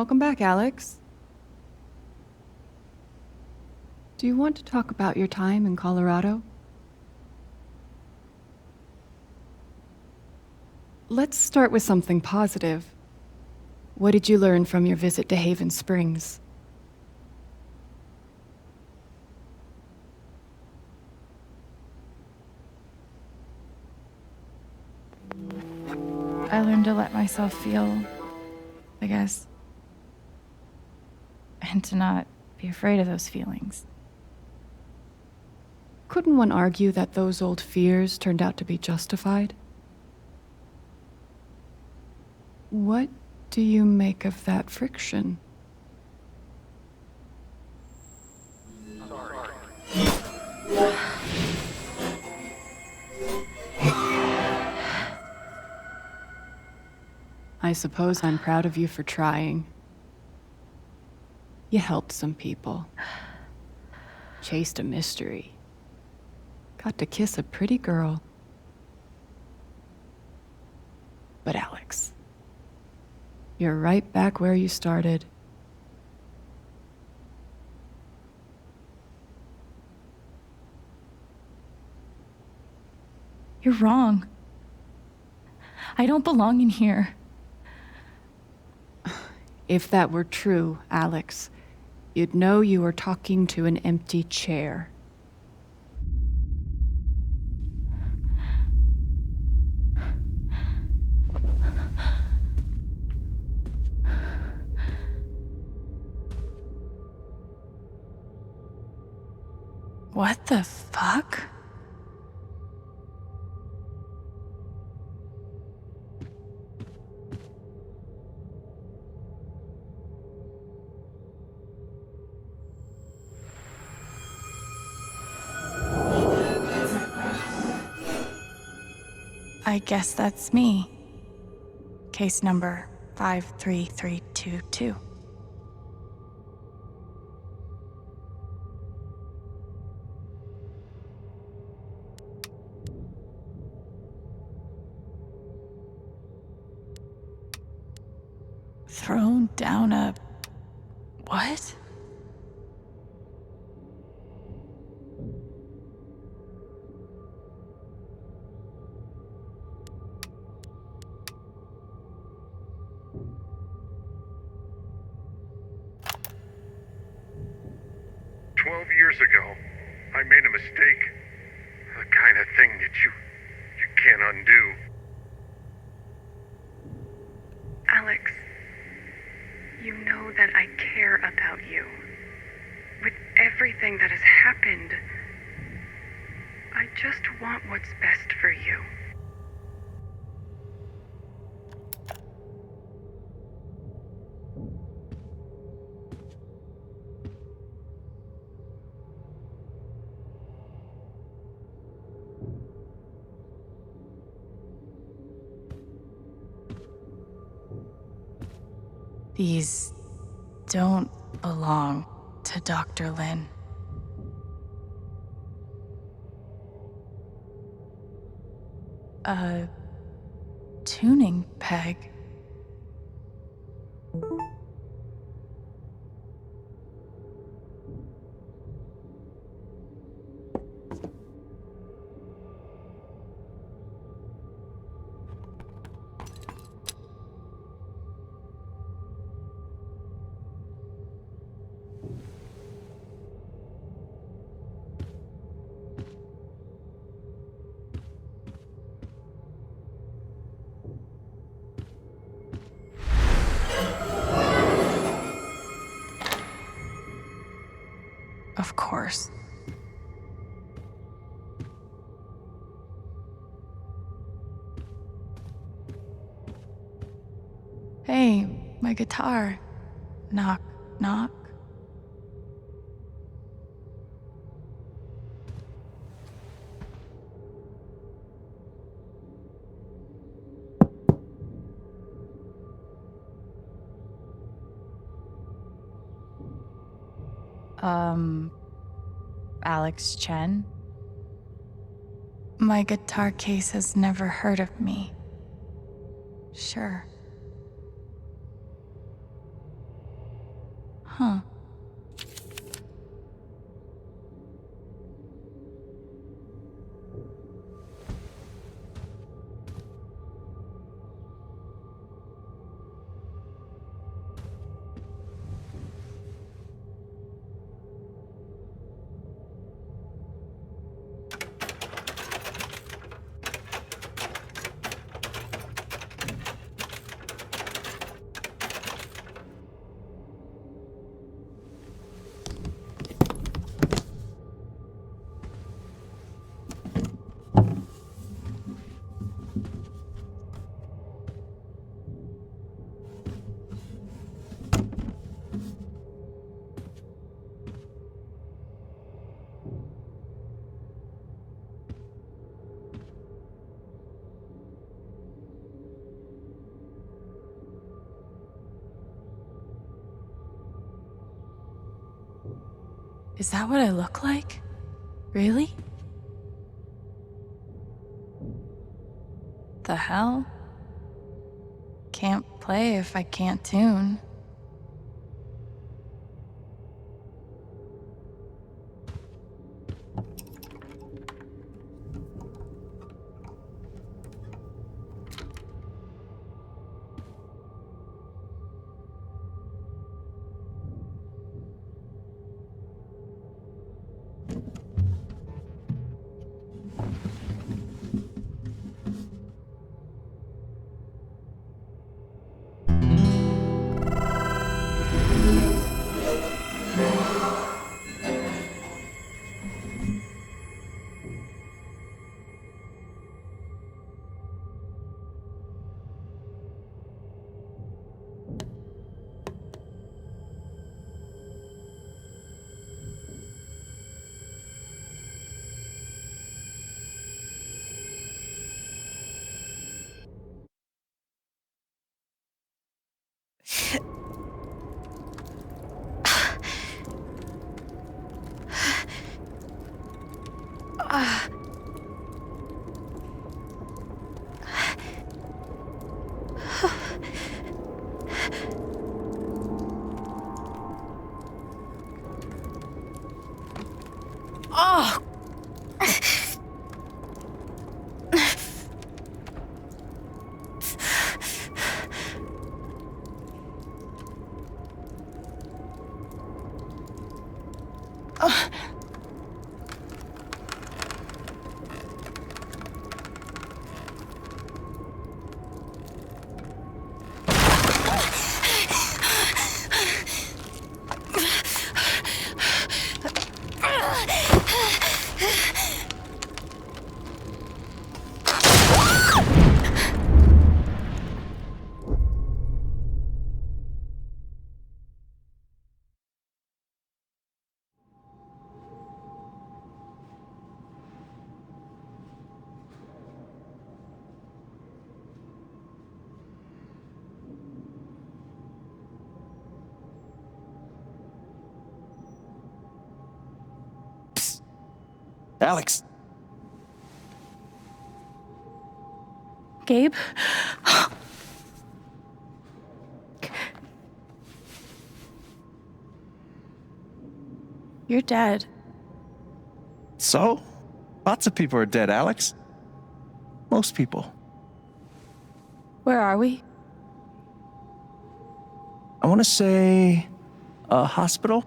Welcome back, Alex. Do you want to talk about your time in Colorado? Let's start with something positive. What did you learn from your visit to Haven Springs? I learned to let myself feel, I guess. And to not be afraid of those feelings. Couldn't one argue that those old fears turned out to be justified? What do you make of that friction? I suppose I'm proud of you for trying. You helped some people. Chased a mystery. Got to kiss a pretty girl. But Alex, you're right back where you started. You're wrong. I don't belong in here. If that were true, Alex, you'd know you were talking to an empty chair. What the fuck? I guess that's me. Case number 53322. Thrown down a... what? Years ago, I made a mistake. The kind of thing that you can't undo. Alex, you know that I care about you. With everything that has happened, I just want what's best for you. These don't belong to Dr. Lin. A tuning peg. Of course. Hey, my guitar. Knock, knock. Alex Chen? My guitar case has never heard of me. Sure. Huh. Is that what I look like? Really? The hell? Can't play if I can't tune. Oh! Alex! Gabe? You're dead. So? Lots of people are dead, Alex. Most people. Where are we? I want to say a hospital?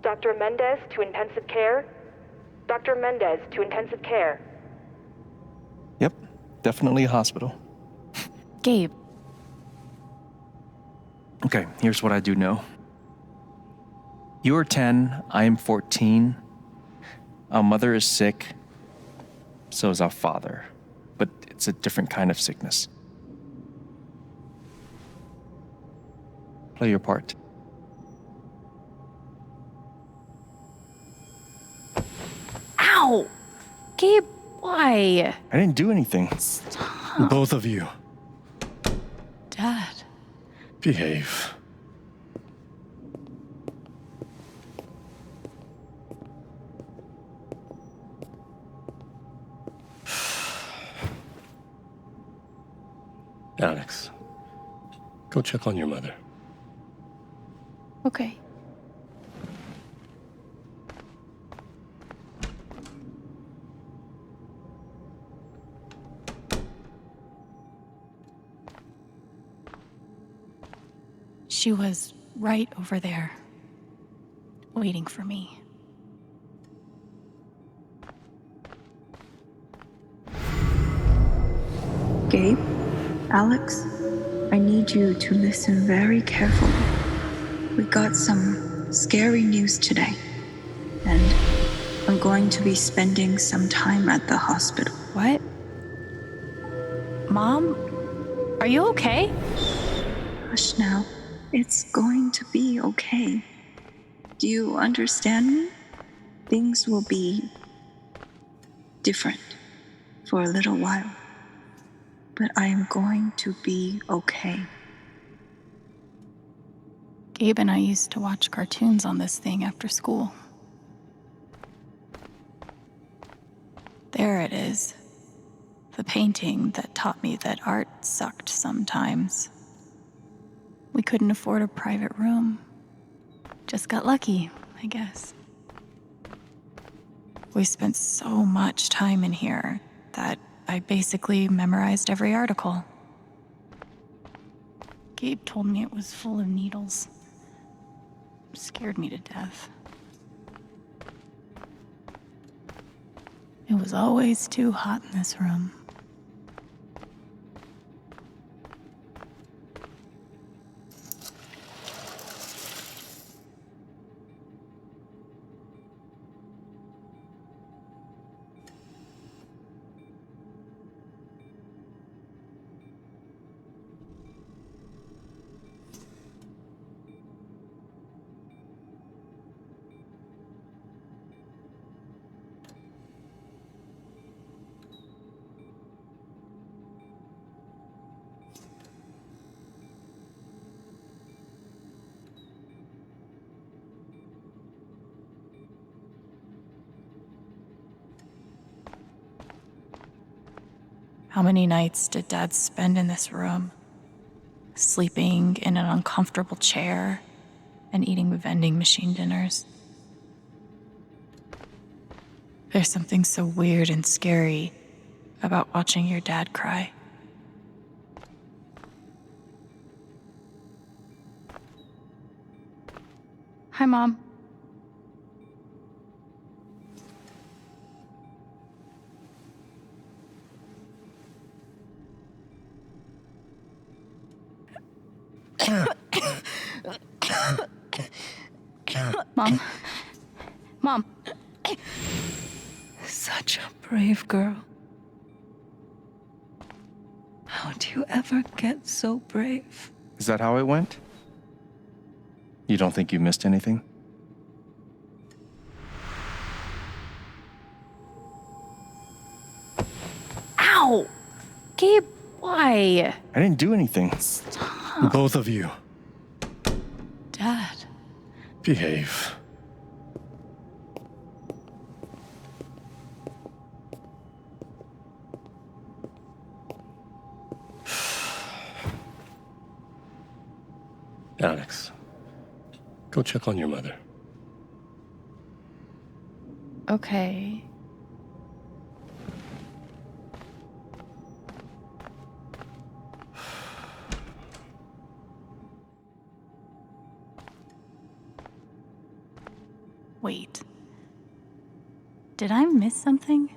Dr. Mendez to intensive care? Dr. Mendez to intensive care. Yep, definitely a hospital. Gabe. Okay, here's what I do know. You are 10, I am 14. Our mother is sick. So is our father. But it's a different kind of sickness. Play your part. Ow! Gabe, why? I didn't do anything. Stop. Both of you, Dad. behave. Alex, go check on your mother. Okay. She was right over there, waiting for me. Gabe, Alex, I need you to listen very carefully. We got some scary news today, and I'm going to be spending some time at the hospital. What? Mom? Are you okay? Hush now. It's going to be okay. Do you understand me? Things will be different for a little while, but I am going to be okay. Gabe and I used to watch cartoons on this thing after school. There it is. The painting that taught me that art sucked sometimes. We couldn't afford a private room. Just got lucky, I guess. We spent so much time in here that I basically memorized every article. Gabe told me it was full of needles. Scared me to death. It was always too hot in this room. How many nights did Dad spend in this room? Sleeping in an uncomfortable chair and eating vending machine dinners. There's something so weird and scary about watching your dad cry. Hi, Mom. Mom. Mom. Such a brave girl. How do you ever get so brave? Is that how it went? You don't think you missed anything? Ow! Gabe, why? I didn't do anything. Both of you, Dad. behave. Alex, go check on your mother. Okay. Wait. Did I miss something?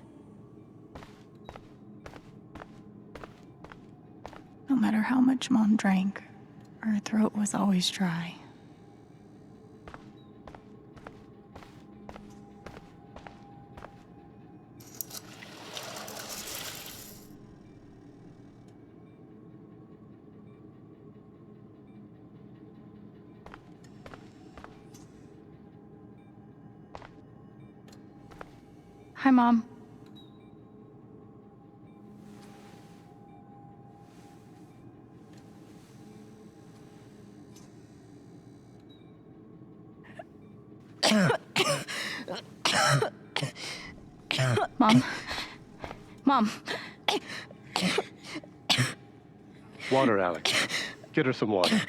No matter how much Mom drank, her throat was always dry. Hi, Mom. Mom. Mom. Water, Alex. Get her some water.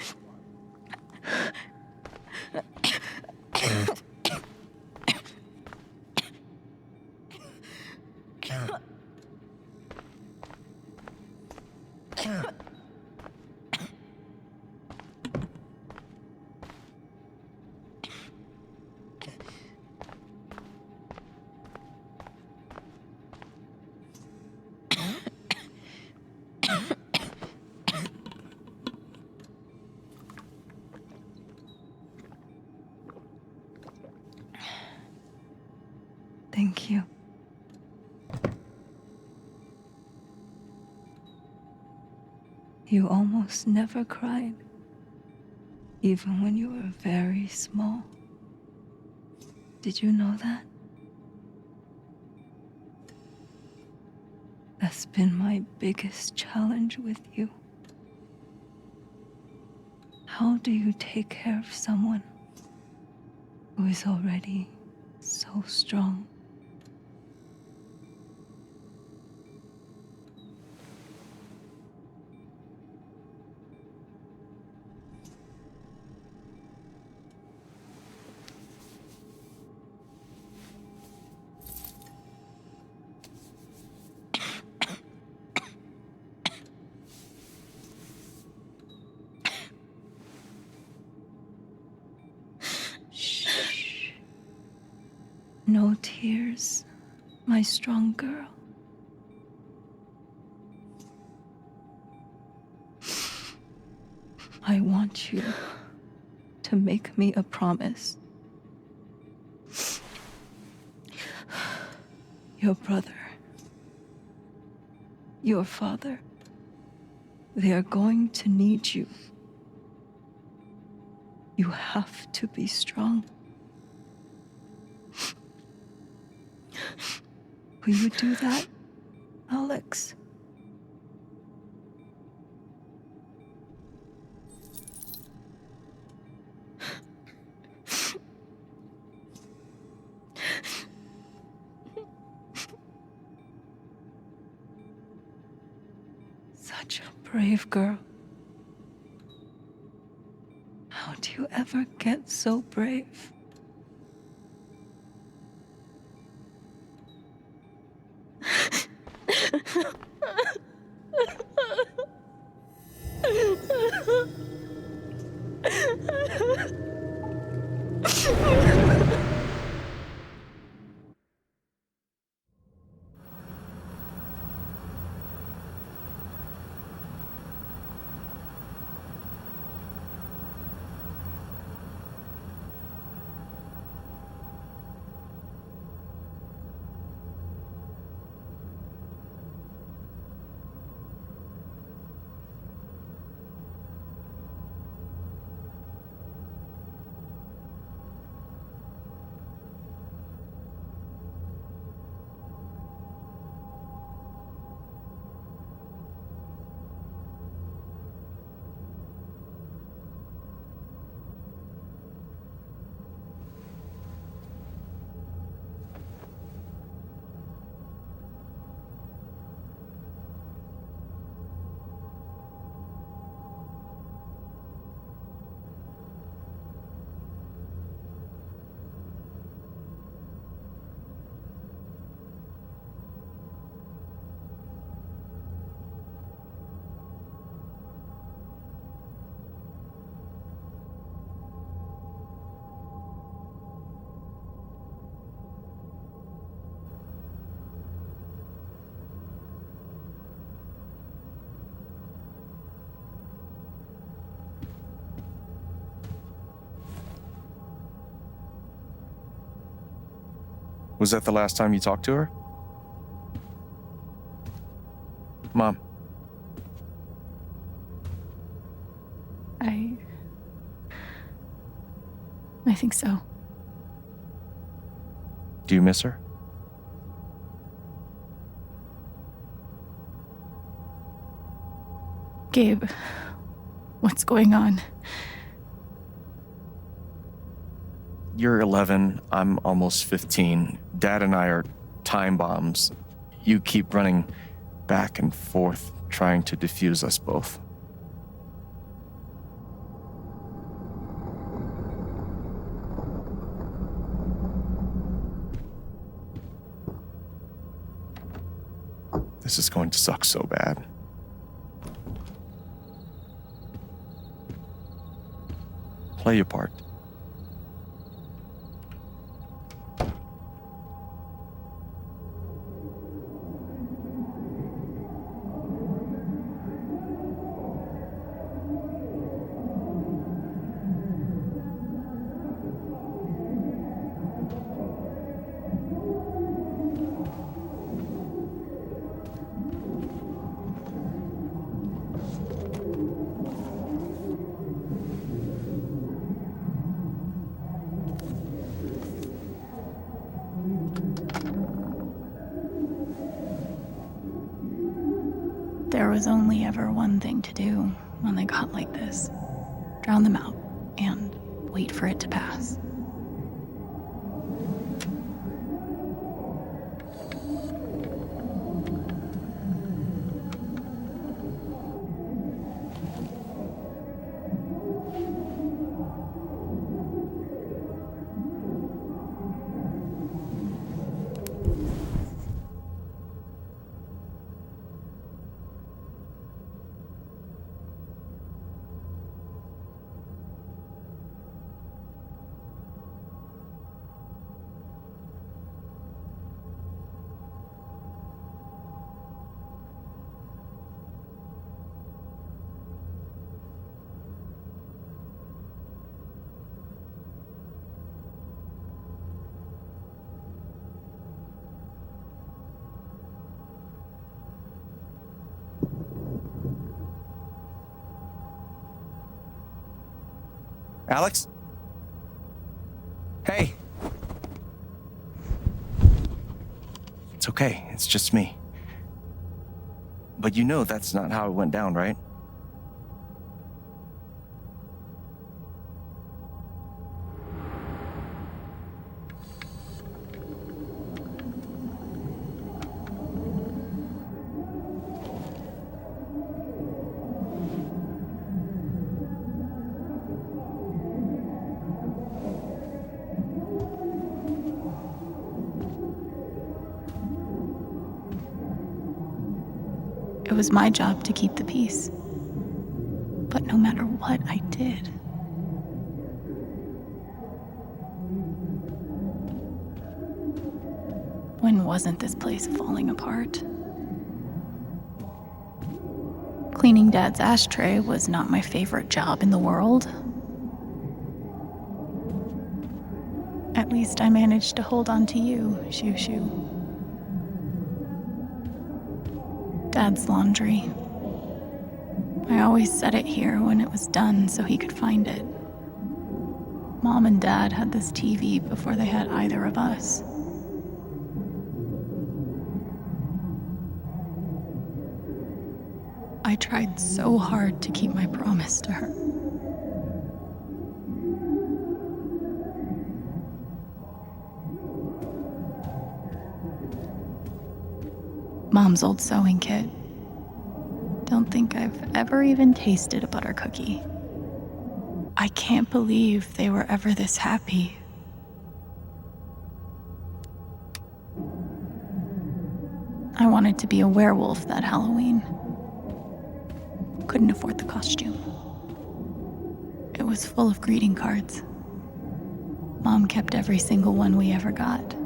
Thank you. You almost never cried, even when you were very small. Did you know that? That's been my biggest challenge with you. How do you take care of someone who is already so strong? Shh. No tears, my strong girl. I want you to make me a promise. Your brother, your father, they are going to need you. You have to be strong. Will you do that, Alex? Such a brave girl. How do you ever get so brave? Was that the last time you talked to her? Mom, I think so. do you miss her? Gabe, what's going on? You're 11, I'm almost 15. Dad and I are time bombs. You keep running back and forth, trying to defuse us both. This is going to suck so bad. Play your part. was only ever one thing to do when they got like this. Drown them out and wait for it to pass. Alex? Hey. It's okay. It's just me. But you know that's not how it went down, right? It was my job to keep the peace. But no matter what I did, when wasn't this place falling apart? Cleaning Dad's ashtray was not my favorite job in the world. At least I managed to hold on to you, Shoo Shoo. Dad's laundry. I always set it here when it was done so he could find it. Mom and Dad had this TV before they had either of us. I tried so hard to keep my promise to her. Mom's old sewing kit. Don't think I've ever even tasted a butter cookie. I can't believe they were ever this happy. I wanted to be a werewolf that Halloween. Couldn't afford the costume. It was full of greeting cards. Mom kept every single one we ever got.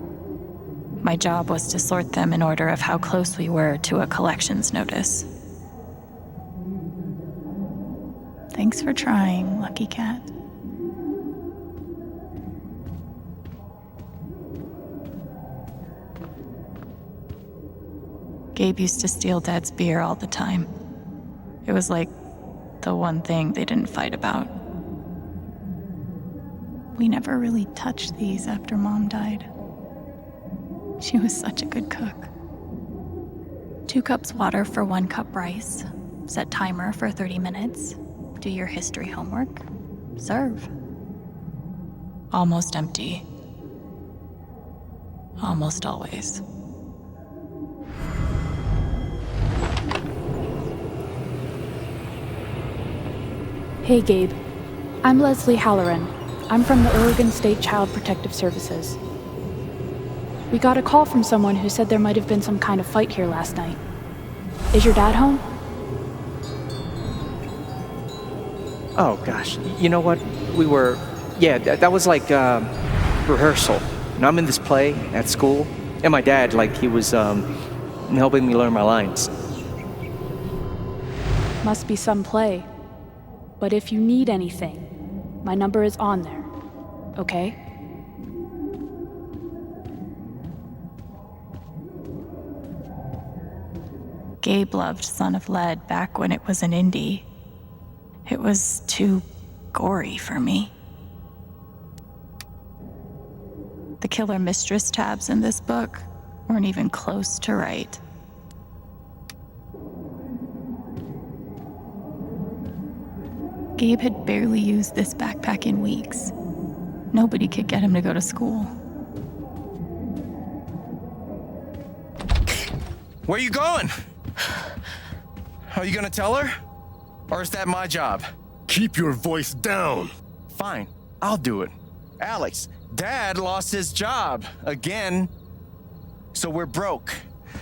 My job was to sort them in order of how close we were to a collections notice. Thanks for trying, Lucky Cat. Gabe used to steal Dad's beer all the time. It was like the one thing they didn't fight about. We never really touched these after Mom died. She was such a good cook. 2 cups water for 1 cup rice. Set timer for 30 minutes. Do your history homework. Serve. Almost empty. Almost always. Hey, Gabe. I'm Leslie Halloran. I'm from the Oregon State Child Protective Services. We got a call from someone who said there might have been some kind of fight here last night. Is your dad home? Oh, gosh. You know what? That was like rehearsal. And I'm in this play at school, and my dad, he was helping me learn my lines. Must be some play. But if you need anything, my number is on there, okay? Gabe loved Son of Lead back when it was an indie. It was too gory for me. The killer mistress tabs in this book weren't even close to right. Gabe had barely used this backpack in weeks. Nobody could get him to go to school. Where you going? Are you gonna tell her? Or is that my job? Keep your voice down. Fine, I'll do it. Alex, Dad lost his job again. So we're broke.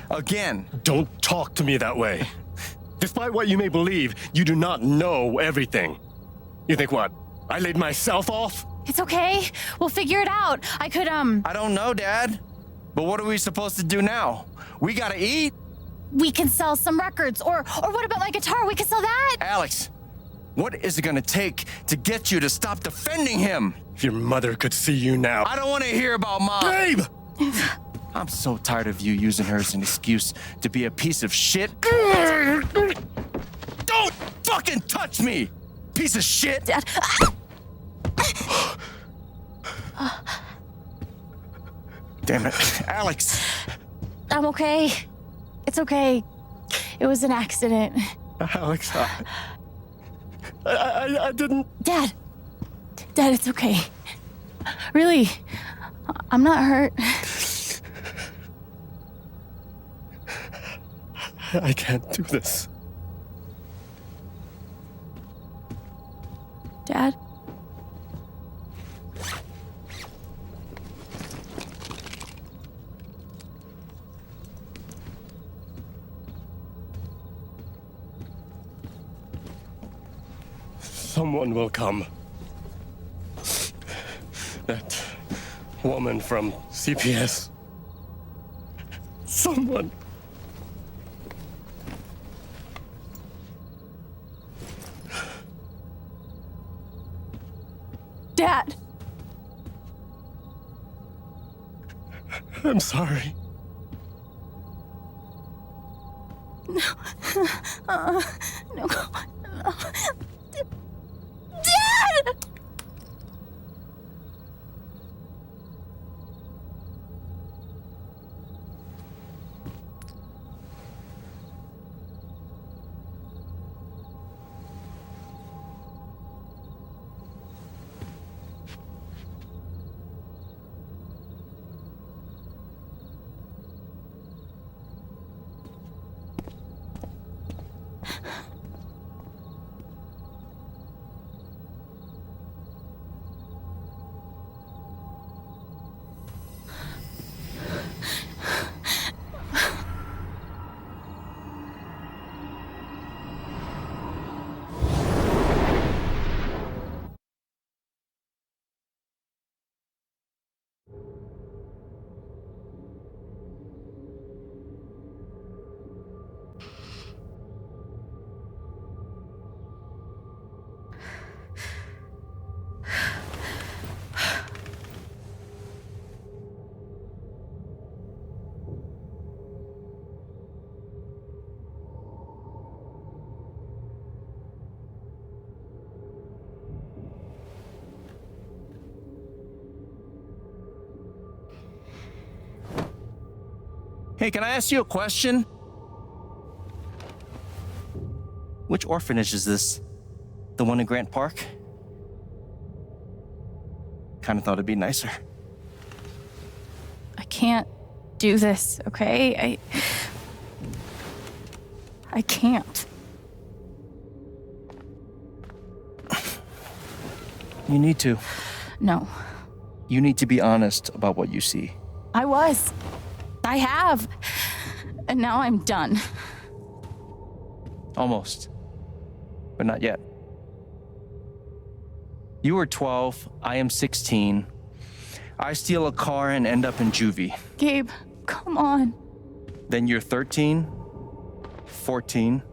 Again. Don't talk to me that way. Despite what you may believe, you do not know everything. You think what? I laid myself off? It's okay. We'll figure it out. I don't know, Dad. But what are we supposed to do now? We gotta eat. We can sell some records. Or what about my guitar? We can sell that. Alex, what is it gonna take to get you to stop defending him? If your mother could see you now. I don't wanna hear about Mom. Babe! I'm so tired of you using her as an excuse to be a piece of shit. Don't fucking touch me, piece of shit! Dad. Damn it, Alex. I'm okay. It's okay. It was an accident. Alex, I didn't... Dad, it's okay. Really, I'm not hurt. I can't do this. Dad? Someone will come. That woman from CPS. Someone. Dad! I'm sorry. No. No. Dad! Hey, can I ask you a question? Which orphanage is this? The one in Grant Park? Kinda thought it'd be nicer. I can't do this, okay? I can't. You need to. No. You need to be honest about what you see. I was. I have. And now I'm done. Almost. But not yet. You were 12, I am 16. I steal a car and end up in juvie. Gabe, come on. Then you're 13, 14,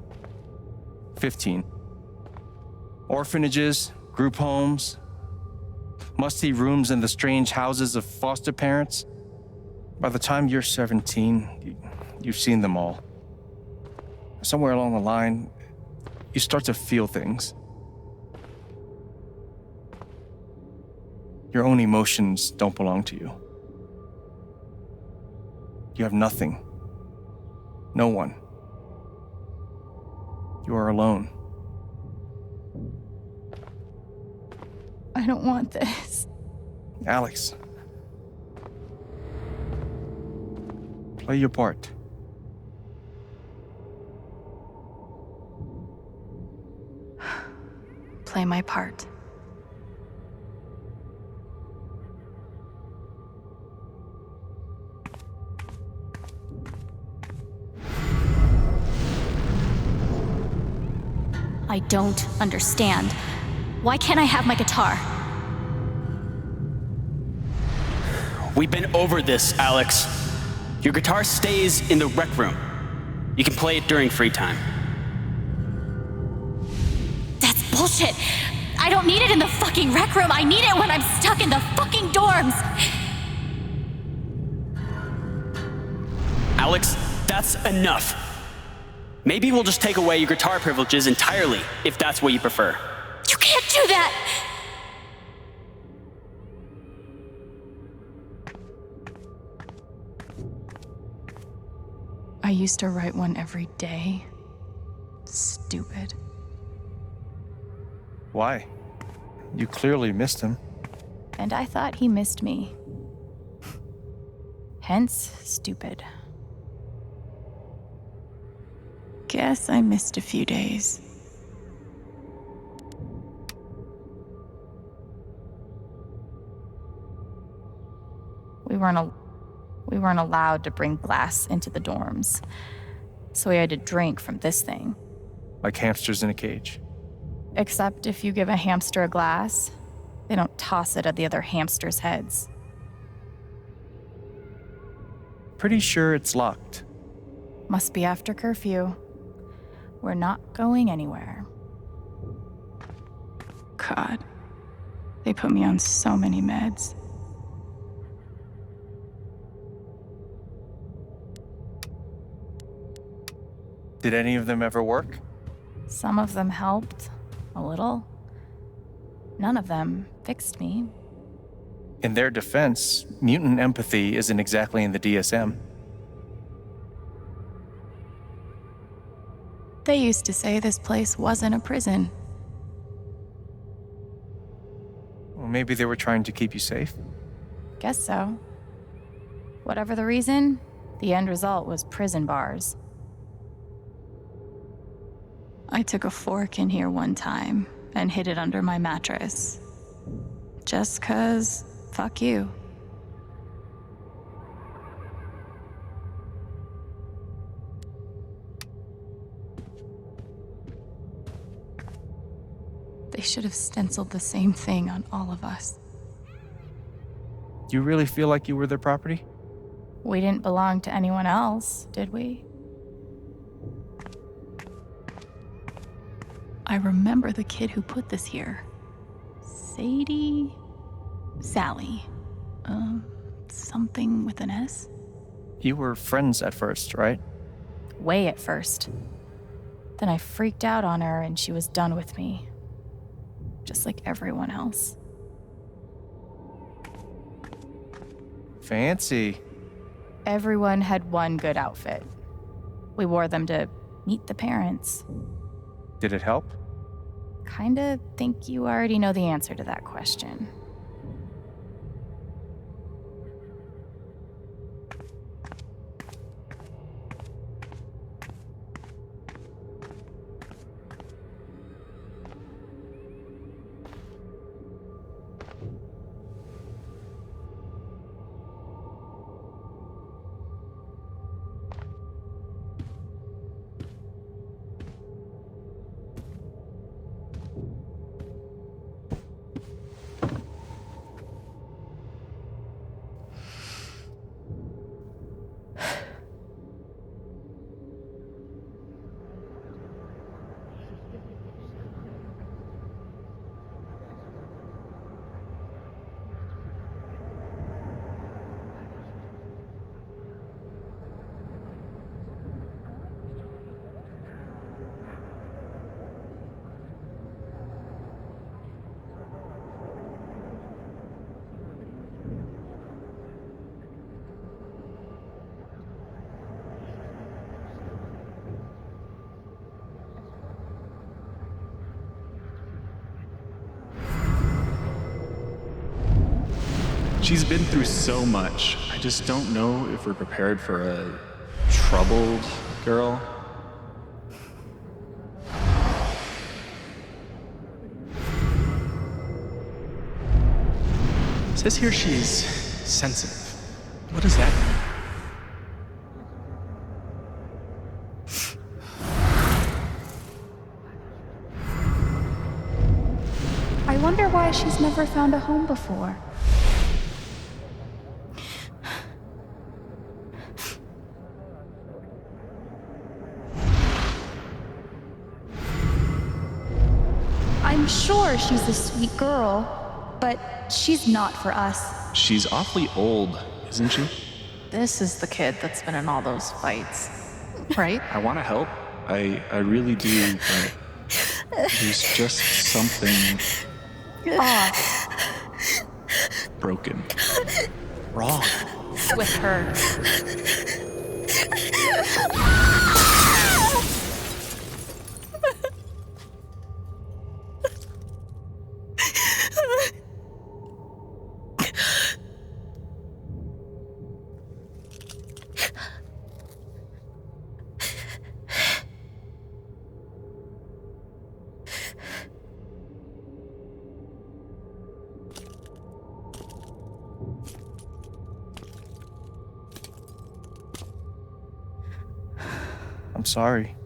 15. Orphanages, group homes, musty rooms in the strange houses of foster parents. By the time you're 17, you've seen them all. Somewhere along the line, you start to feel things. Your own emotions don't belong to you. You have nothing. No one. You are alone. I don't want this. Alex. Play your part. Play my part. I don't understand. Why can't I have my guitar? We've been over this, Alex. Your guitar stays in the rec room. You can play it during free time. That's bullshit. I don't need it in the fucking rec room. I need it when I'm stuck in the fucking dorms. Alex, that's enough. Maybe we'll just take away your guitar privileges entirely, if that's what you prefer. You can't do that! I used to write one every day. Stupid. Why? You clearly missed him. And I thought he missed me. Hence, stupid. Guess I missed a few days. We weren't allowed to bring glass into the dorms, so we had to drink from this thing. Like hamsters in a cage. Except if you give a hamster a glass, they don't toss it at the other hamsters' heads. Pretty sure it's locked. Must be after curfew. We're not going anywhere. God, they put me on so many meds. Did any of them ever work? Some of them helped, a little. None of them fixed me. In their defense, mutant empathy isn't exactly in the DSM. They used to say this place wasn't a prison. Well, maybe they were trying to keep you safe. Guess so. Whatever the reason, the end result was prison bars. I took a fork in here one time and hid it under my mattress. Just 'cause, fuck you. They should have stenciled the same thing on all of us. Do you really feel like you were their property? We didn't belong to anyone else, did we? I remember the kid who put this here. Sadie? Sally. Something with an S? You were friends at first, right? Way at first. Then I freaked out on her and she was done with me. Just like everyone else. Fancy. Everyone had one good outfit. We wore them to meet the parents. Did it help? Kinda think you already know the answer to that question. She's been through so much. I just don't know if we're prepared for a troubled girl. It says here she's sensitive. What does that mean? I wonder why she's never found a home before. I'm sure she's a sweet girl, but she's not for us. She's awfully old, isn't she? This is the kid that's been in all those fights, right? I want to help. I really do, but there's just something Off broken. Wrong. With her. I'm sorry.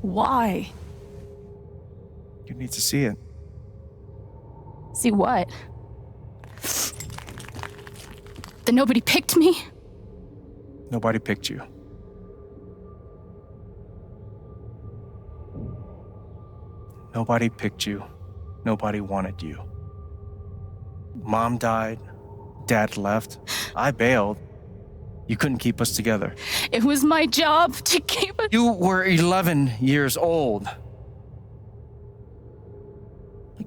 Why? You need to see it. See what? That nobody picked me? Nobody picked you. Nobody picked you. Nobody wanted you. Mom died. Dad left. I bailed. You couldn't keep us together. It was my job to keep us. You were 11 years old.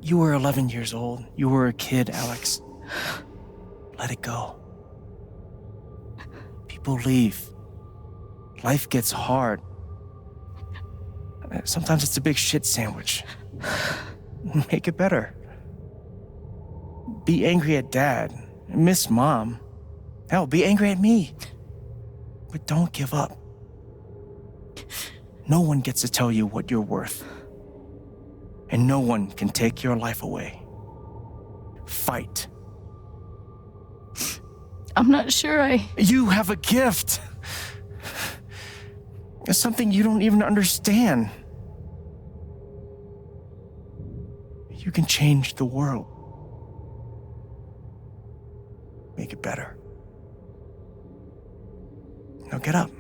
You were 11 years old. You were a kid, Alex. Let it go. People leave. Life gets hard. Sometimes it's a big shit sandwich. Make it better. Be angry at Dad. Miss Mom. Hell, be angry at me. But don't give up. No one gets to tell you what you're worth. And no one can take your life away. Fight. I'm not sure You have a gift. It's something you don't even understand. You can change the world. Make it better. Now get up.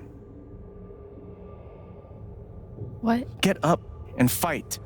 What? Get up and fight.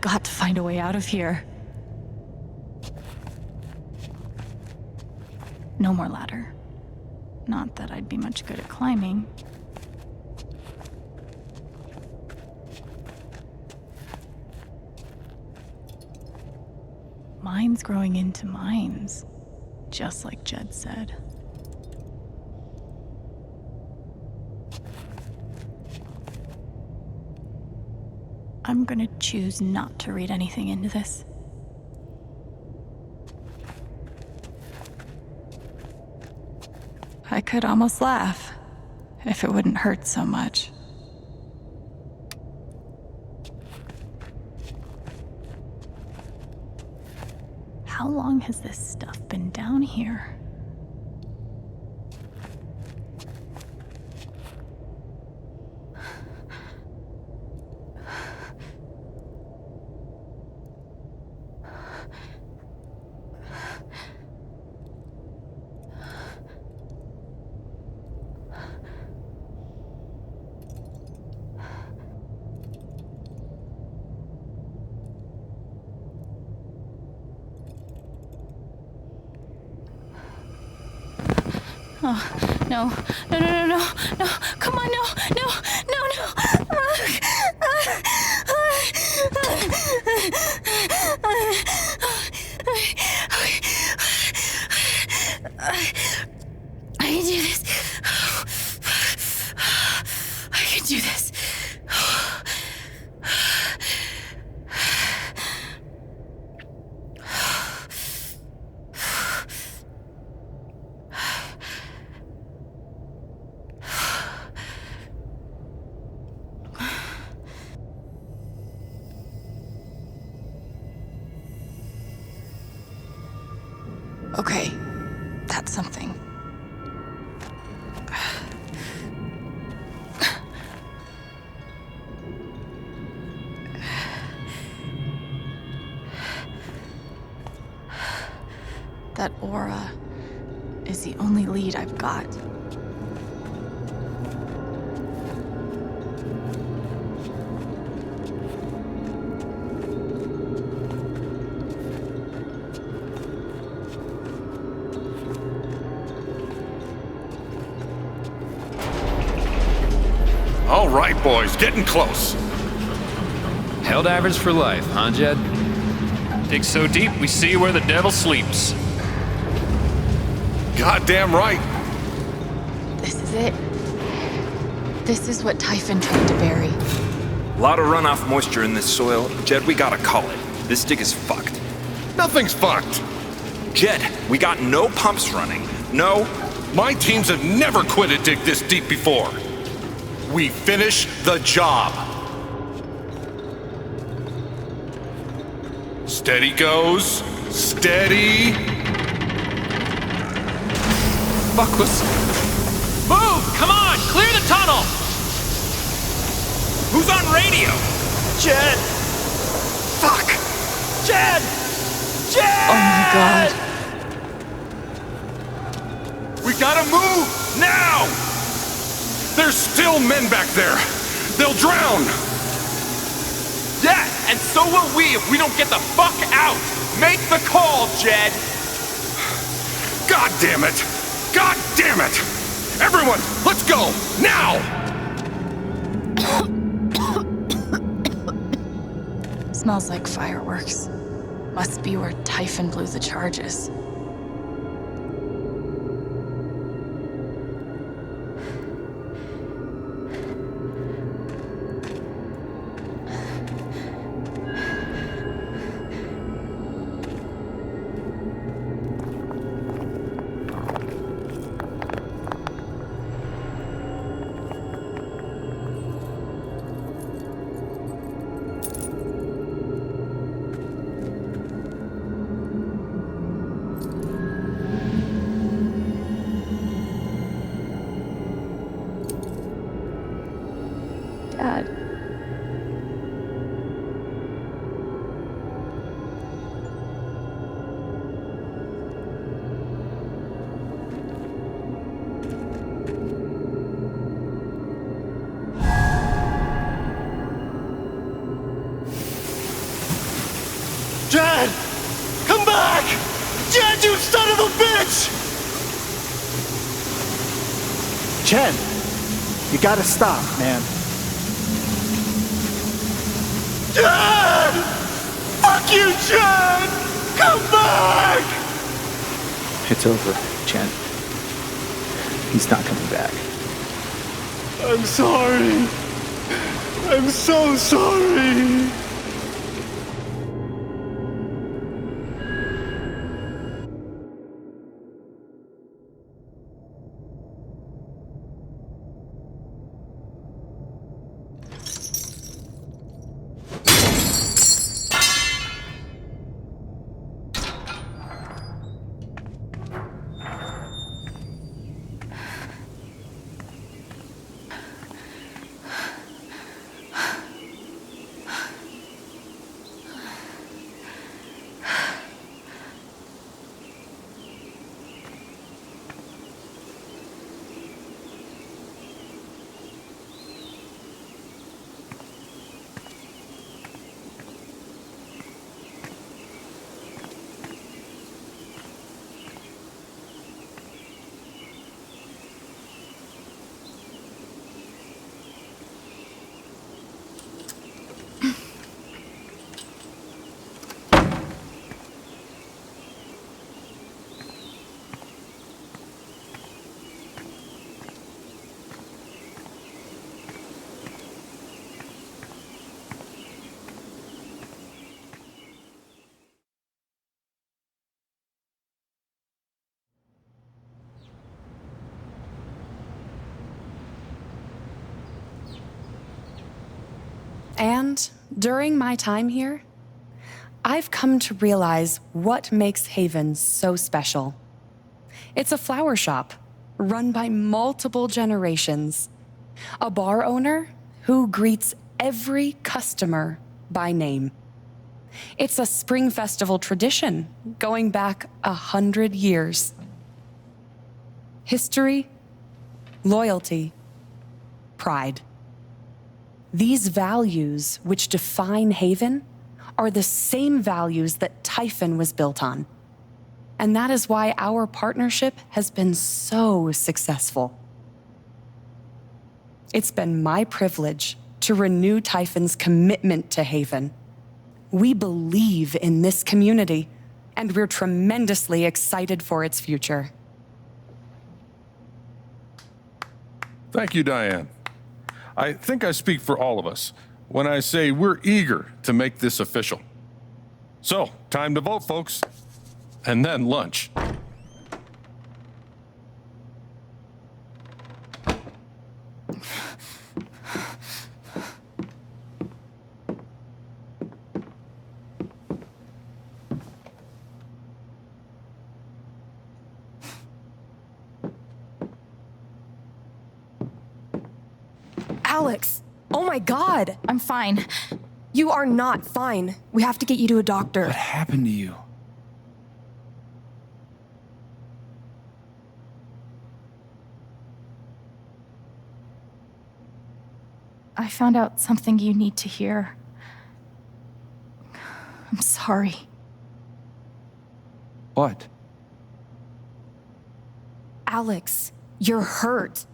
got to find a way out of here. No more ladder. Not that I'd be much good at climbing. Mines growing into mines, just like Jed said. I'm gonna choose not to read anything into this. I could almost laugh, if it wouldn't hurt so much. How long has this stuff been down here? Oh, no, no, no, no, no, no, come on, no, no, no, no. I can do this. I can do this. Okay, that's something. That aura is the only lead I've got. All right, boys, getting close. Helldivers for life, huh, Jed? Dig so deep, we see where the devil sleeps. Goddamn right. This is it. This is what Typhon tried to bury. A lot of runoff moisture in this soil. Jed, we gotta call it. This dig is fucked. Nothing's fucked. Jed, we got no pumps running. No. My teams have never quit a dig this deep before. We finish the job. Steady goes. Steady. Fuck was... Move! Come on! Clear the tunnel! Who's on radio? Jed! Fuck! Jed! Jed! Oh my god. We gotta move! Now! There's still men back there! They'll drown! Yeah, and so will we if we don't get the fuck out! Make the call, Jed! God damn it! God damn it! Everyone, let's go! Now! Smells like fireworks. Must be where Typhon blew the charges. bitch! Chen, you gotta stop, man. Chen! Fuck you, Chen! Come back! It's over, Chen. He's not coming back. I'm sorry. I'm so sorry. And during my time here, I've come to realize what makes Haven so special. It's a flower shop run by multiple generations, a bar owner who greets every customer by name. It's a spring festival tradition going back 100 years. History, loyalty, pride. These values which define Haven are the same values that Typhon was built on. And that is why our partnership has been so successful. It's been my privilege to renew Typhon's commitment to Haven. We believe in this community, and we're tremendously excited for its future. Thank you, Diane. I think I speak for all of us when I say we're eager to make this official. So, time to vote, folks. And then lunch. Alex! Oh my God! I'm fine. You are not fine. We have to get you to a doctor. What happened to you? I found out something you need to hear. I'm sorry. What? Alex, you're hurt.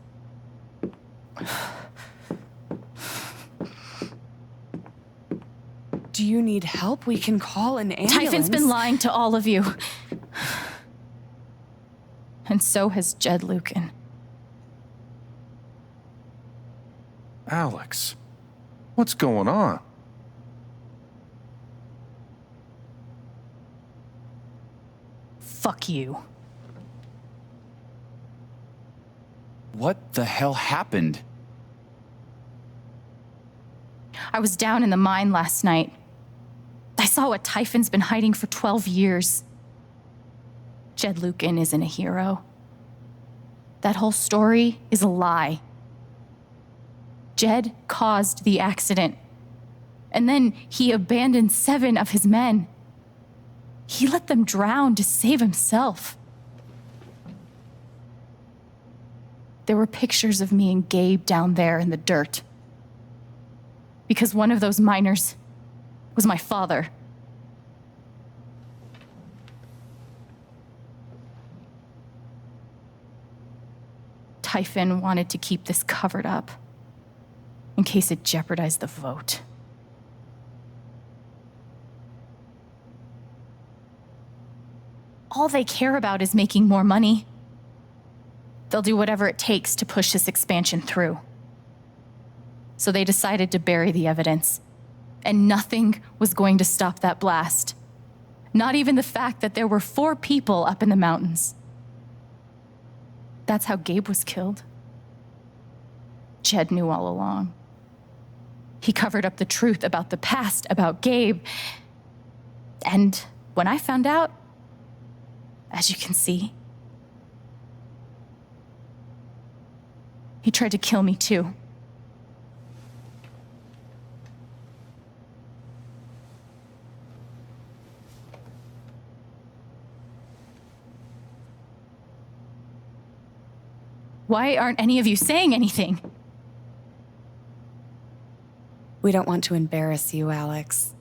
Do you need help? We can call an ambulance. Typhon's been lying to all of you. And so has Jed Lucan. Alex, what's going on? Fuck you. What the hell happened? I was down in the mine last night. I saw what Typhon's been hiding for 12 years. Jed Lucan isn't a hero. That whole story is a lie. Jed caused the accident. And then he abandoned 7 of his men. He let them drown to save himself. There were pictures of me and Gabe down there in the dirt. Because one of those miners was my father. Typhon wanted to keep this covered up in case it jeopardized the vote. All they care about is making more money. They'll do whatever it takes to push this expansion through. So they decided to bury the evidence. And nothing was going to stop that blast. Not even the fact that there were 4 people up in the mountains. That's how Gabe was killed. Jed knew all along. He covered up the truth about the past, about Gabe. And when I found out, as you can see, he tried to kill me too. Why aren't any of you saying anything? We don't want to embarrass you, Alex.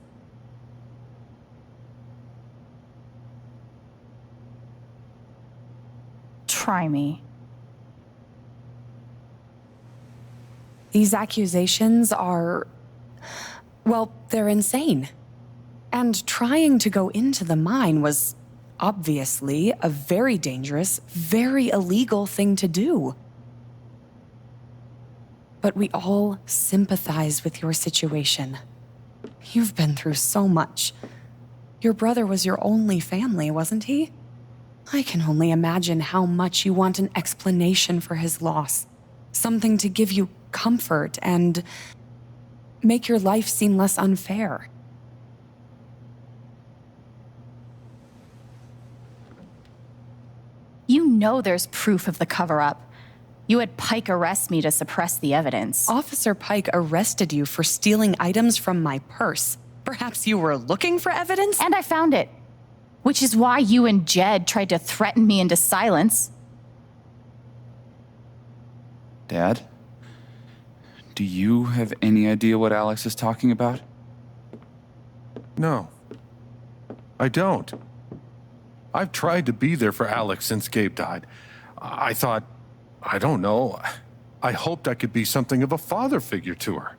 Try me. These accusations are, well, they're insane. And trying to go into the mine was obviously a very dangerous, very illegal thing to do. But we all sympathize with your situation. You've been through so much. Your brother was your only family, wasn't he? I can only imagine how much you want an explanation for his loss. Something to give you comfort and make your life seem less unfair. You know there's proof of the cover-up. You had Pike arrest me to suppress the evidence. Officer Pike arrested you for stealing items from my purse. Perhaps you were looking for evidence? And I found it. Which is why you and Jed tried to threaten me into silence. Dad? Do you have any idea what Alex is talking about? No. I don't. I've tried to be there for Alex since Gabe died. I thought, I don't know, I hoped I could be something of a father figure to her.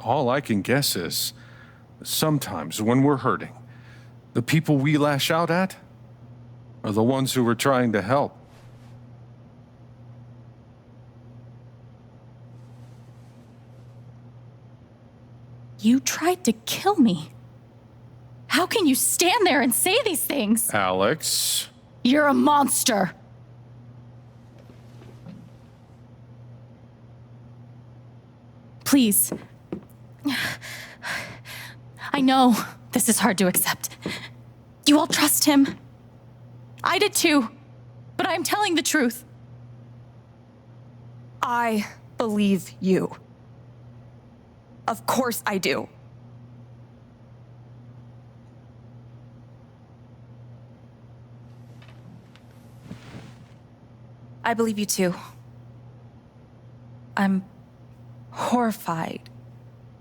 All I can guess is, sometimes when we're hurting, the people we lash out at are the ones who we're trying to help. You tried to kill me. How can you stand there and say these things? Alex. You're a monster. Please. I know this is hard to accept. You all trust him. I did too, but I'm telling the truth. I believe you. Of course I do. I believe you too. I'm horrified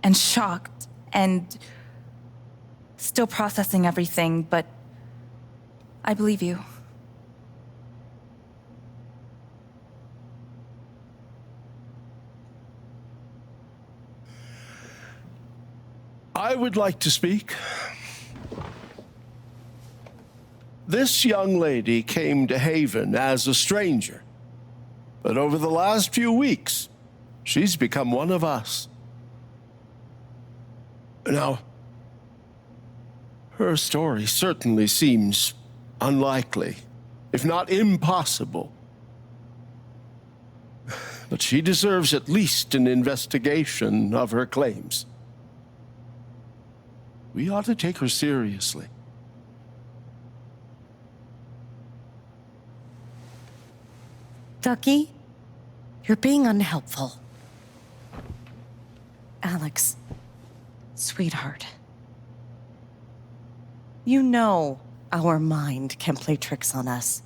and shocked and still processing everything, but I believe you. I would like to speak. This young lady came to Haven as a stranger, but over the last few weeks, she's become one of us. Now, her story certainly seems unlikely, if not impossible. But she deserves at least an investigation of her claims. We ought to take her seriously. Ducky, you're being unhelpful. Alex, sweetheart. You know our mind can play tricks on us.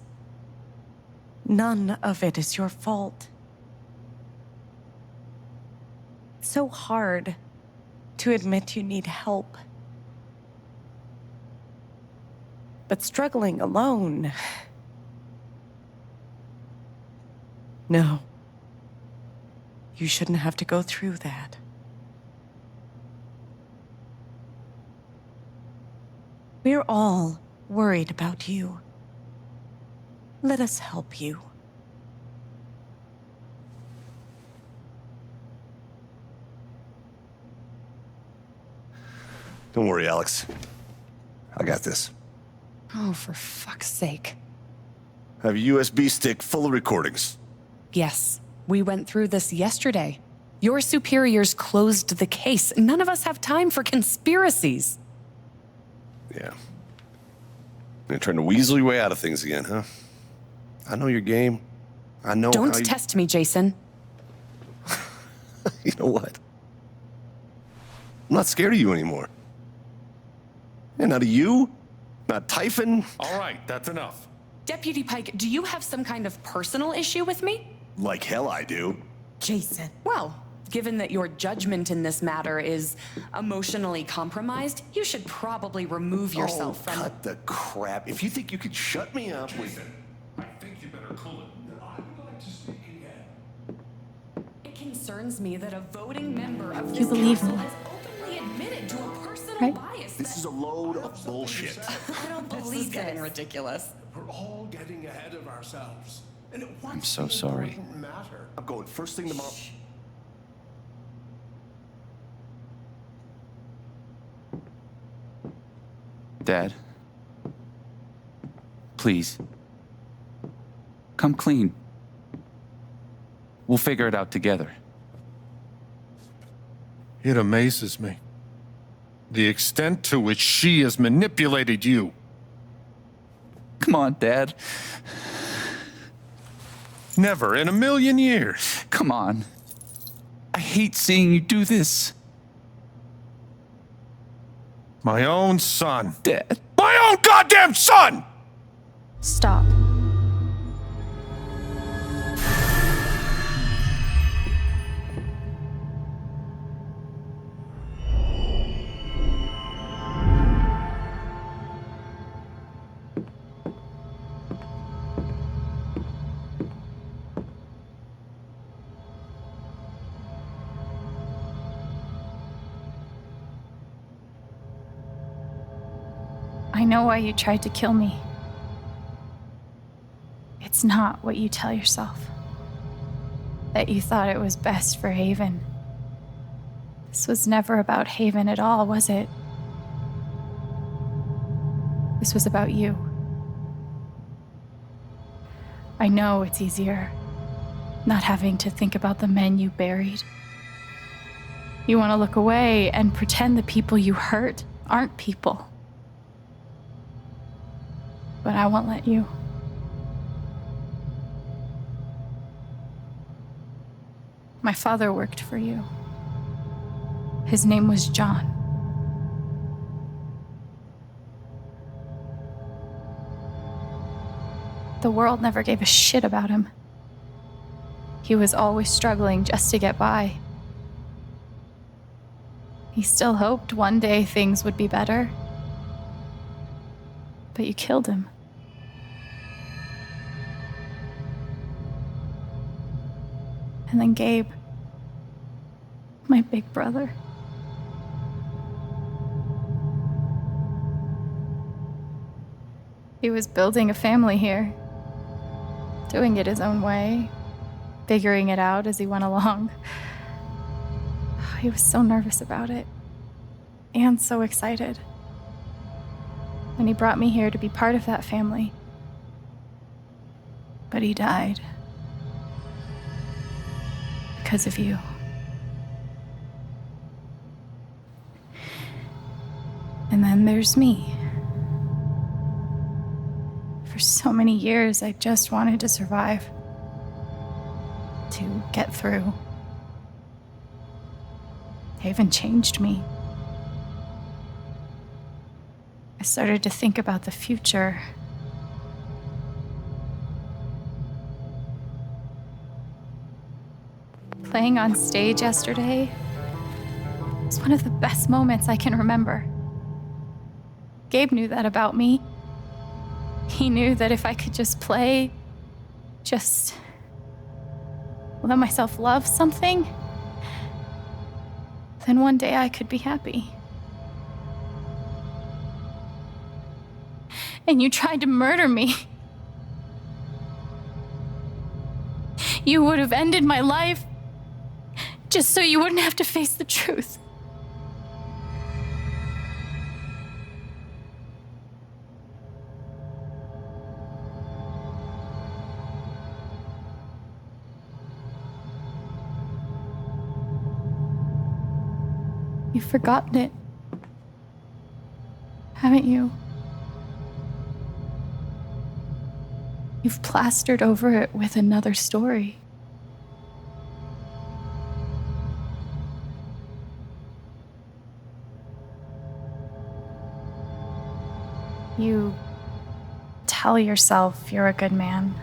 None of it is your fault. It's so hard to admit you need help. But struggling alone No. You shouldn't have to go through that. We're all worried about you. Let us help you. Don't worry, Alex. I got this. Oh, for fuck's sake. I have a USB stick full of recordings. Yes, we went through this yesterday. Your superiors closed the case. None of us have time for conspiracies. Yeah. You're trying to weasel your way out of things again, huh? I know your game. I know Don't how you... test me, Jason. You know what? I'm not scared of you anymore. And not of you, not Typhon. All right, that's enough. Deputy Pike, do you have some kind of personal issue with me? Like hell I do. Jason. Well, given that your judgment in this matter is emotionally compromised, you should probably remove yourself from... cut the crap. If you think you could shut me up... Jason, I think you better cool it. I would like to speak again. It concerns me that a voting member of You this believe council me, has openly admitted to a personal right? bias. This is a load of bullshit. I don't believe this. Getting ridiculous. We're all getting ahead of ourselves. And I'm so sorry. matter. I'm going first thing tomorrow. Dad. Please. Come clean. We'll figure it out together. It amazes me. The extent to which she has manipulated you. Come on, Dad. Never in a million years. Come on. I hate seeing you do this. My own son. Dad. My own goddamn son! Stop. I know why you tried to kill me. It's not what you tell yourself. That you thought it was best for Haven. This was never about Haven at all, was it? This was about you. I know it's easier not having to think about the men you buried. You want to look away and pretend the people you hurt aren't people. But I won't let you. My father worked for you. His name was John. The world never gave a shit about him. He was always struggling just to get by. He still hoped one day things would be better. But you killed him. And then Gabe, my big brother. He was building a family here, doing it his own way, figuring it out as he went along. He was so nervous about it, and so excited. And he brought me here to be part of that family. But he died. Because of you. And then there's me. For so many years, I just wanted to survive. To get through. Haven changed me. I started to think about the future. Playing on stage yesterday was one of the best moments I can remember. Gabe knew that about me. He knew that if I could just play, just let myself love something, then one day I could be happy. And you tried to murder me. You would have ended my life just so you wouldn't have to face the truth. You've forgotten it, haven't you? You've plastered over it with another story. You tell yourself you're a good man.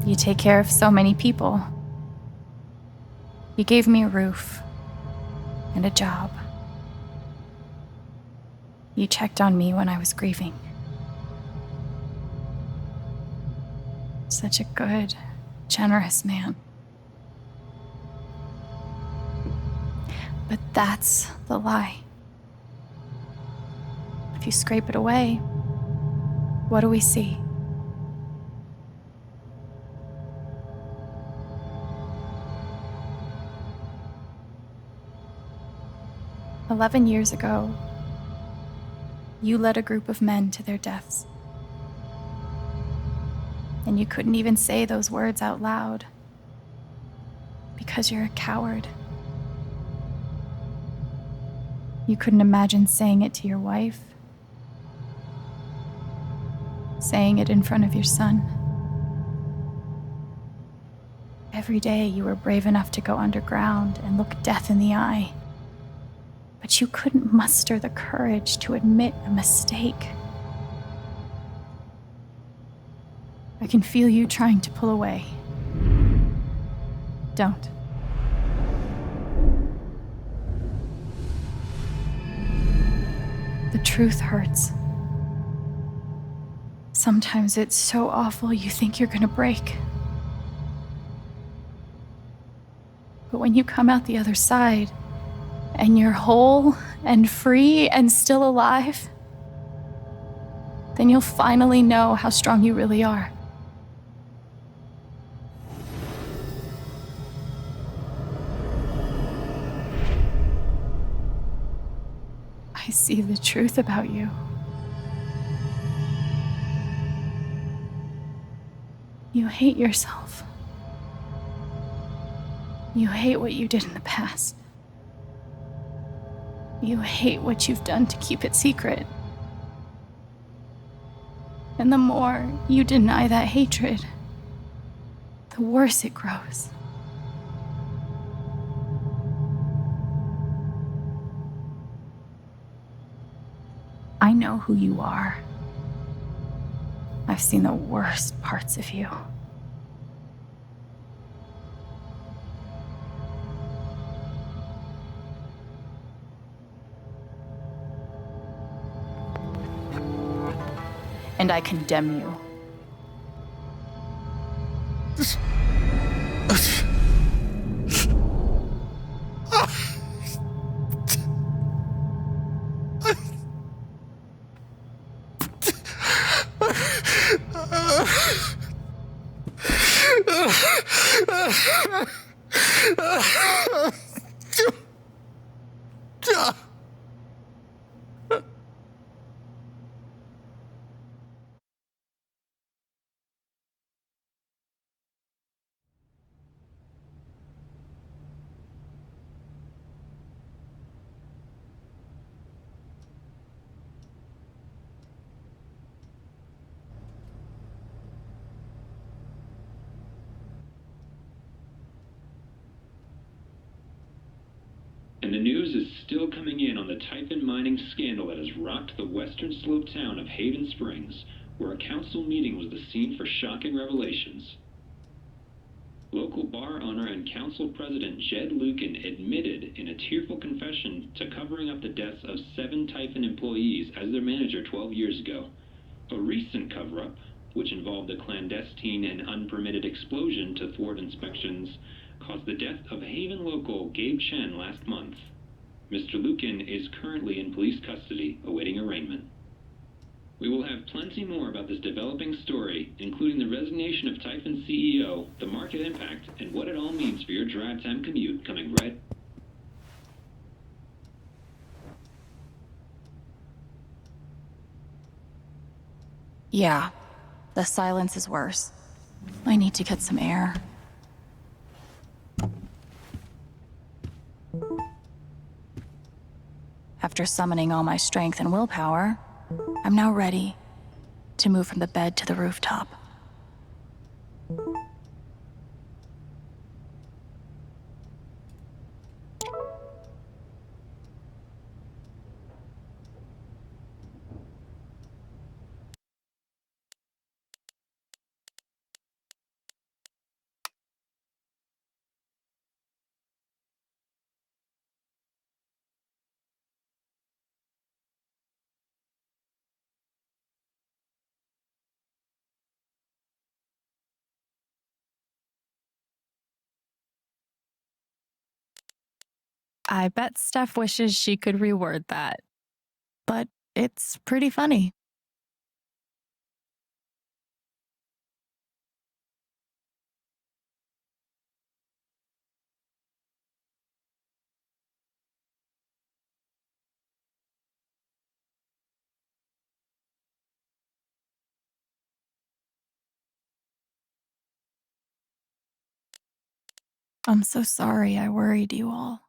You take care of so many people. You gave me a roof and a job. You checked on me when I was grieving. Such a good, generous man. But that's the lie. If you scrape it away, what do we see? "11 years ago, you led a group of men to their deaths. And you couldn't even say those words out loud because you're a coward. You couldn't imagine saying it to your wife, saying it in front of your son. Every day you were brave enough to go underground and look death in the eye, but you couldn't muster the courage to admit a mistake. I can feel you trying to pull away. Don't. The truth hurts. Sometimes it's so awful you think you're gonna break. But when you come out the other side, and you're whole and free and still alive, then you'll finally know how strong you really are. I see the truth about you. You hate yourself. You hate what you did in the past. You hate what you've done to keep it secret. And the more you deny that hatred, the worse it grows. I know who you are. I've seen the worst parts of you. And I condemn you. And the news is still coming in on the Typhon mining scandal that has rocked the western slope town of Haven Springs, where a council meeting was the scene for shocking revelations. Local bar owner and council president Jed Lucan admitted in a tearful confession to covering up the deaths of 7 Typhon employees as their manager 12 years ago. A recent cover-up which involved a clandestine and unpermitted explosion to thwart inspections, caused the death of Haven local Gabe Chen last month. Mr. Lukin is currently in police custody, awaiting arraignment. We will have plenty more about this developing story, including the resignation of Typhon's CEO, the market impact, and what it all means for your drive time commute, coming right. Yeah, the silence is worse. I need to get some air. After summoning all my strength and willpower, I'm now ready to move from the bed to the rooftop. I bet Steph wishes she could reword that. But it's pretty funny. I'm so sorry I worried you all.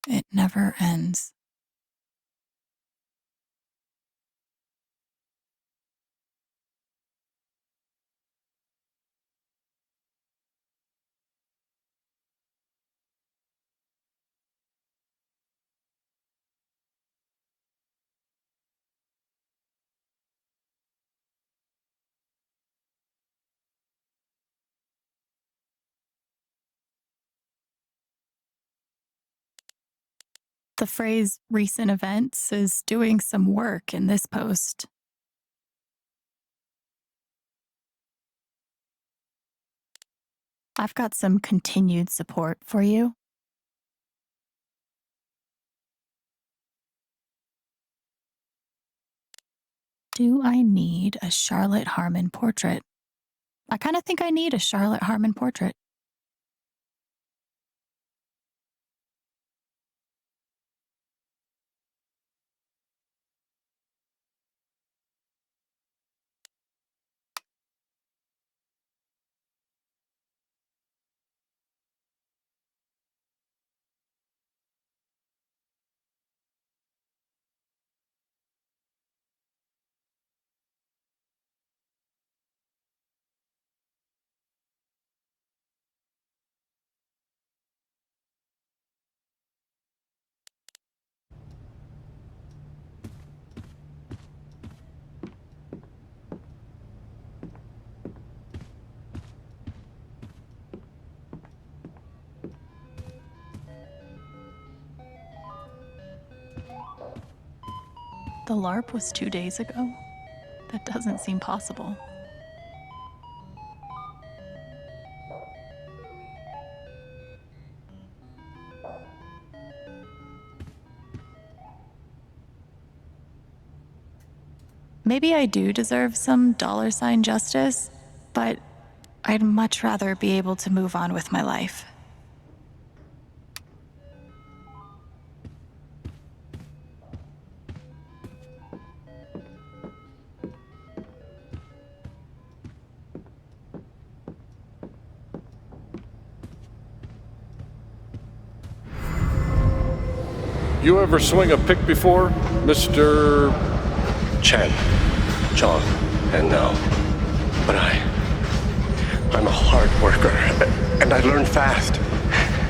It never ends. The phrase recent events is doing some work in this post. I've got some continued support for you. Do I need a Charlotte Harmon portrait? I kind of think I need a Charlotte Harmon portrait. The LARP was 2 days ago? That doesn't seem possible. Maybe I do deserve some dollar sign justice, but I'd much rather be able to move on with my life. You ever swing a pick before, Mr. Chen, John, and now. But I'm a hard worker, and I learn fast,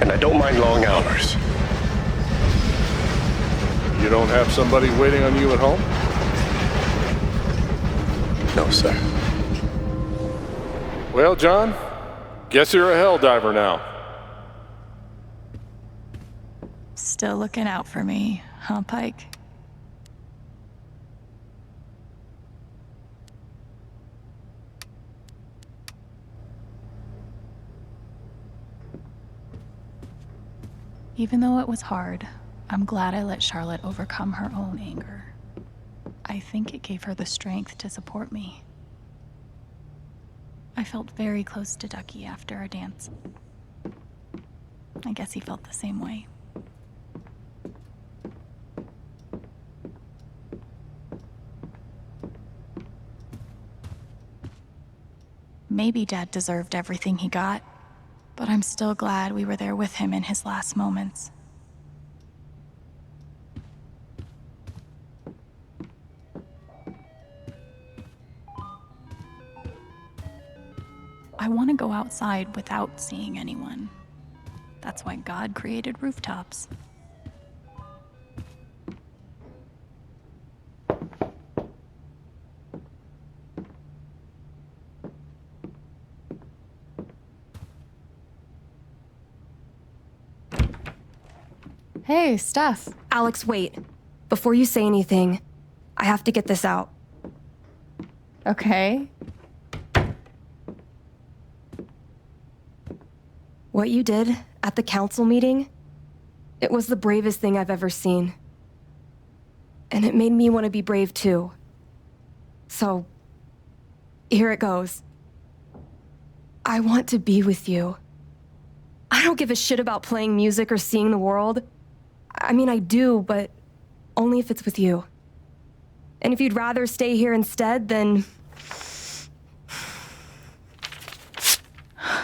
and I don't mind long hours. You don't have somebody waiting on you at home? No, sir. Well, John, guess you're a hell diver now. Still looking out for me, huh, Pike? Even though it was hard, I'm glad I let Charlotte overcome her own anger. I think it gave her the strength to support me. I felt very close to Ducky after our dance. I guess he felt the same way. Maybe Dad deserved everything he got, but I'm still glad we were there with him in his last moments. I want to go outside without seeing anyone. That's why God created rooftops. Hey, Steph. Alex, wait. Before you say anything, I have to get this out. Okay. What you did at the council meeting, it was the bravest thing I've ever seen. And it made me want to be brave too. So, here it goes. I want to be with you. I don't give a shit about playing music or seeing the world. I mean, I do, but only if it's with you. And if you'd rather stay here instead, then...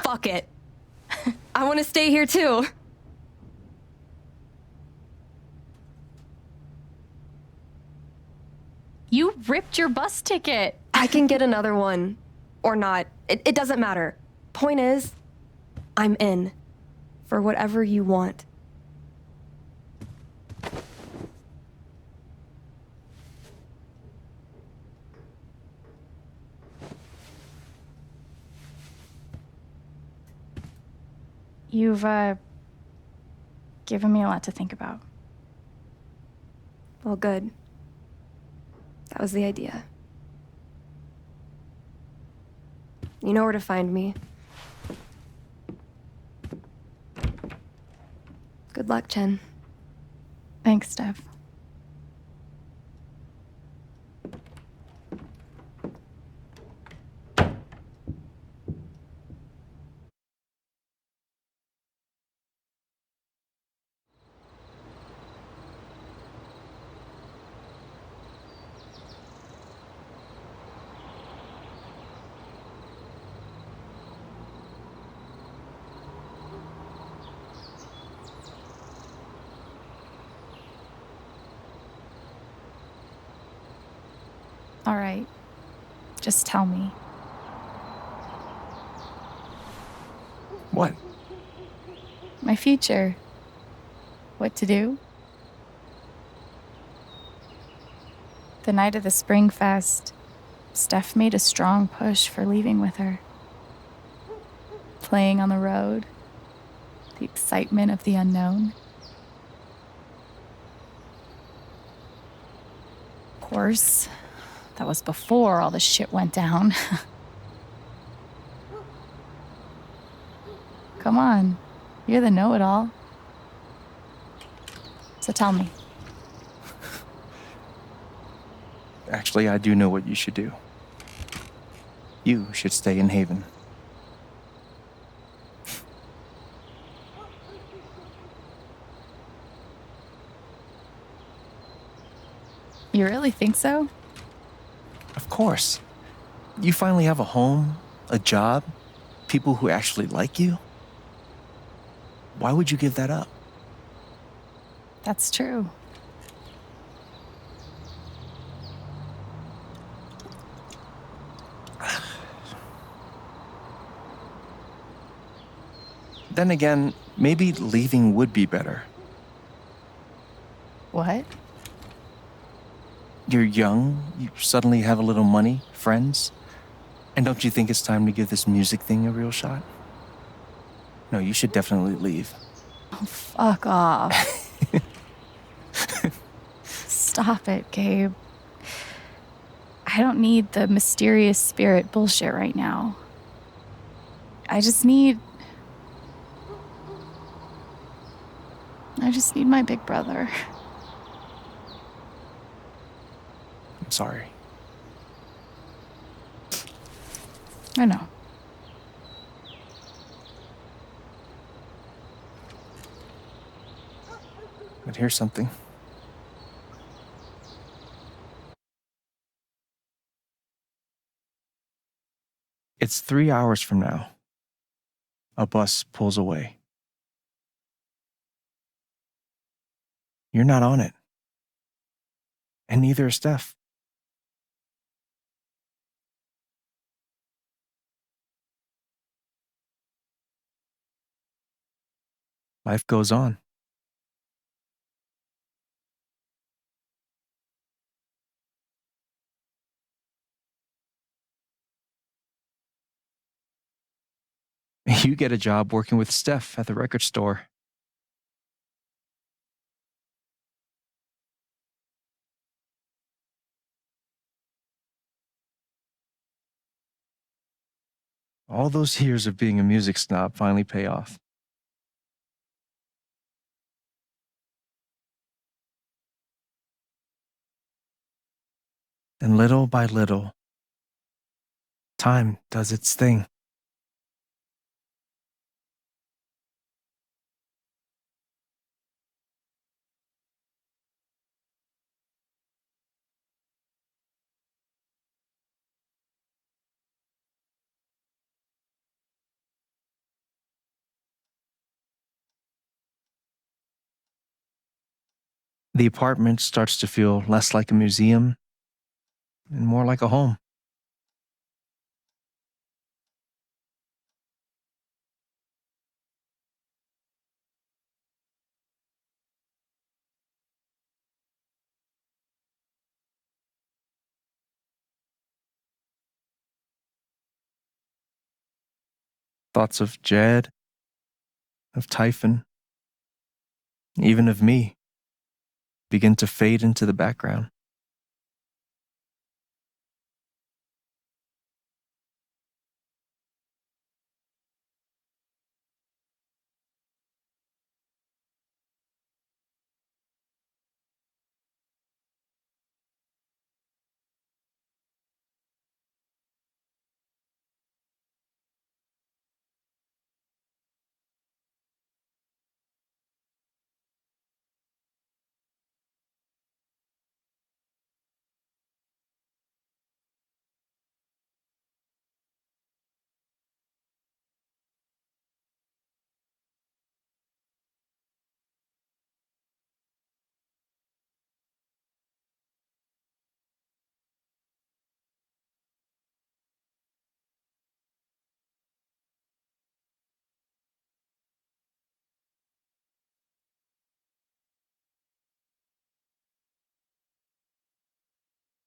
fuck it. I want to stay here too. You ripped your bus ticket. I can get another one. Or not. It doesn't matter. Point is, I'm in. For whatever you want. You've, given me a lot to think about. Well, good. That was the idea. You know where to find me. Good luck, Chen. Thanks, Steph. All right. Just tell me. What? My future. What to do? The night of the Spring Fest, Steph made a strong push for leaving with her. Playing on the road. The excitement of the unknown. Of course, that was before all the shit went down. Come on, you're the know-it-all. So tell me. Actually, I do know what you should do. You should stay in Haven. You really think so? Of course. You finally have a home, a job, people who actually like you. Why would you give that up? That's true. Then again, maybe leaving would be better. What? You're young, you suddenly have a little money, friends. And don't you think it's time to give this music thing a real shot? No, you should definitely leave. Oh, fuck off. Stop it, Gabe. I don't need the mysterious spirit bullshit right now. I just need my big brother. I'm sorry. I know. But here's something. It's 3 hours from now. A bus pulls away. You're not on it. And neither is Steph. Life goes on. You get a job working with Steph at the record store. All those years of being a music snob finally pay off. And little by little, time does its thing. The apartment starts to feel less like a museum and more like a home. Thoughts of Jed, of Typhon, even of me, begin to fade into the background.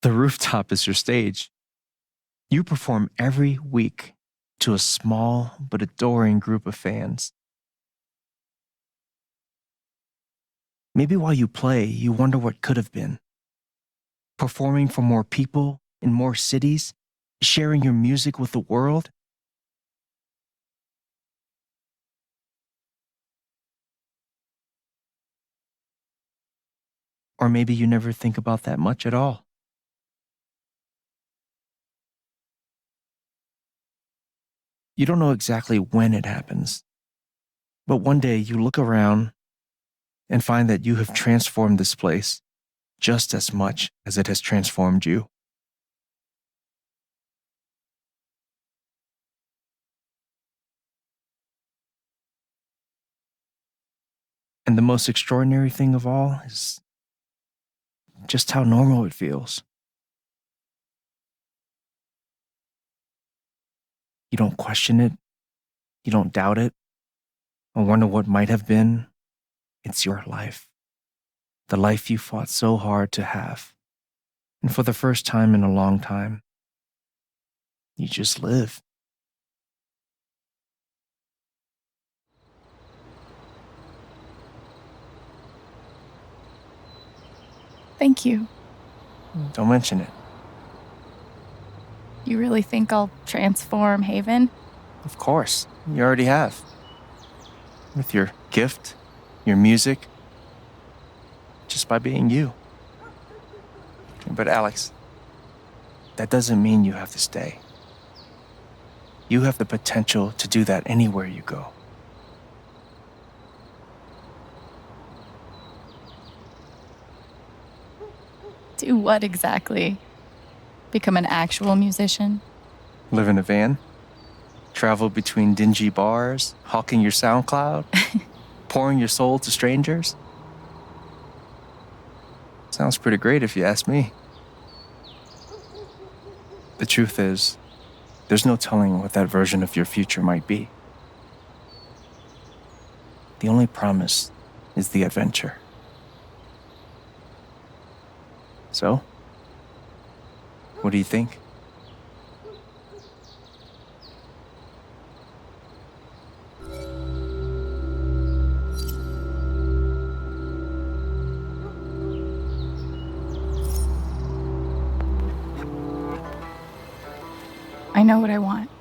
The rooftop is your stage. You perform every week to a small but adoring group of fans. Maybe while you play, you wonder what could have been. Performing for more people in more cities, sharing your music with the world. Or maybe you never think about that much at all. You don't know exactly when it happens, but one day you look around and find that you have transformed this place just as much as it has transformed you. And the most extraordinary thing of all is just how normal it feels. You don't question it, you don't doubt it, or wonder what might have been. It's your life. The life you fought so hard to have. And for the first time in a long time, you just live. Thank you. Don't mention it. You really think I'll transform Haven? Of course, you already have. With your gift, your music, just by being you. But Alex, that doesn't mean you have to stay. You have the potential to do that anywhere you go. Do what exactly? Become an actual musician? Live in a van, travel between dingy bars, hawking your SoundCloud, pouring your soul to strangers. Sounds pretty great if you ask me. The truth is, there's no telling what that version of your future might be. The only promise is the adventure. So, what do you think? I know what I want.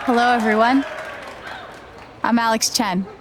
Hello, everyone. I'm Alex Chen.